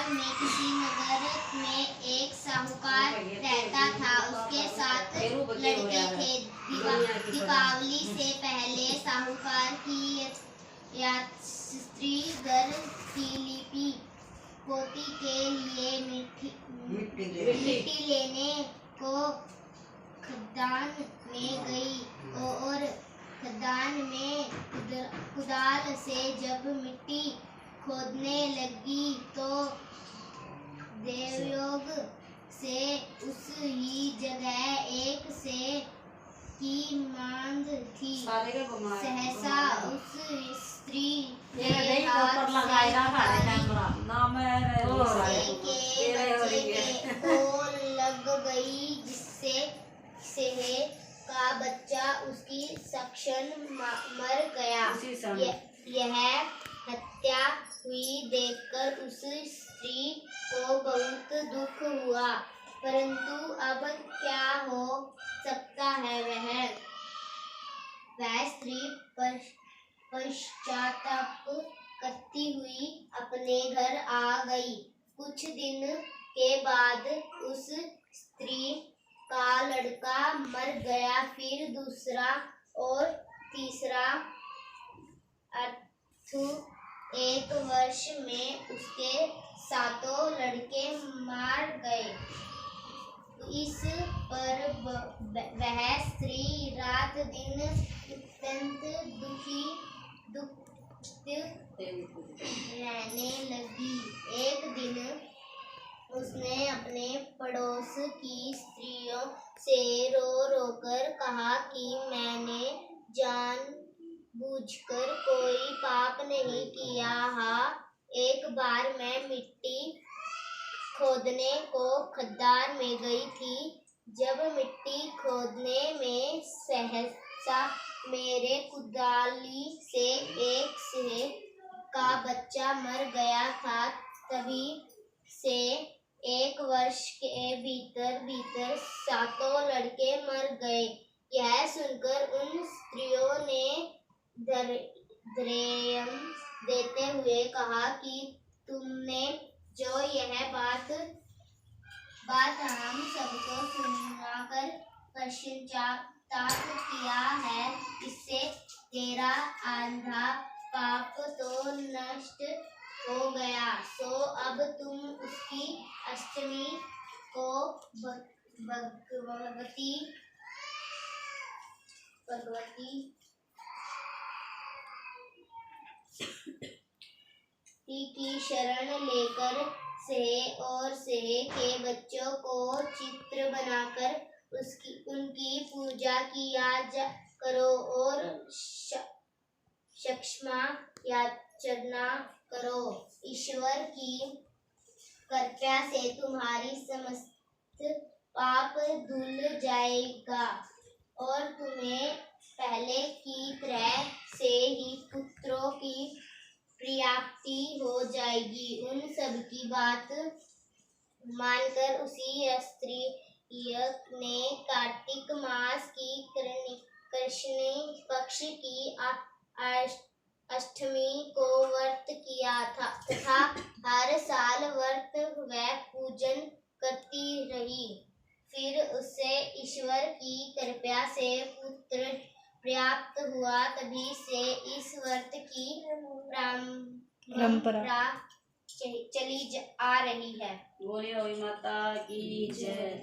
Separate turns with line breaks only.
में किसी नगर में एक साहूकार रहता था। उसके 7 लड़के थे। दीपावली से पहले साहूकार की यात्री घर फिलिपी पोती के लिए मिट्टी लेने को खदान में गई और खदान में कुदाल से जब मिट्टी खोदने लगी तो देवयोग से उस ही जगह एक सेब की मांद थी। सहसा उस स्त्री के हाथ को लग गई, जिससे सेहे का बच्चा उसकी क्षण मर गया। यह हत्या हुई देखकर उस स्त्री को बहुत दुख हुआ, परंतु अब क्या हो सकता है। वह स्त्री पश्चाताप करती हुई अपने घर आ गई। कुछ दिन के बाद उस स्त्री का लड़का मर गया। फिर दूसरा और तीसरा। एक वर्ष में उसके 7 लड़के मार गए। इस पर वह स्त्री रात दिन अत्यंत दुखित रहने लगी। एक दिन उसने अपने पड़ोस की स्त्रियों से रो कर कहा कि मैंने जानबूझकर कोई पाप नहीं किया। एक बार मैं मिट्टी खोदने को खदान में गई थी। जब मिट्टी खोदने में सहसा मेरे कुदाली से एक सेब का बच्चा मर गया था। तभी से एक वर्ष के भीतर 7 लड़के मर गए। यह सुनकर उन स्त्रियों ने धैर्य देते हुए कहा कि तुमने जो यह बात हम सबको सुनाकर पश्चाताप किया है, इससे तेरा आधा पाप तो नष्ट हो गया। सो अब तुम उसकी अष्टमी को भगवती की शरण लेकर सेहे और सेहे के बच्चों को चित्र बनाकर उनकी पूजा किया करो और क्षमा याचना करो। ईश्वर की कृपा से तुम्हारी समस्त पाप धुल जाएगा और तुम्हें पहले की तरह से ही पुत्रों की प्राप्ति हो जाएगी। उन सब की बात मानकर उसी स्त्री ने कार्तिक मास की कृष्ण पक्ष की अष्टमी को व्रत किया था तथा हर साल व्रत व पूजन करती रही। फिर उसे ईश्वर की कृपा से पुत्र प्राप्त हुआ। तभी से इस व्रत की परंपरा चली आ रही है।
बोले माता की जय।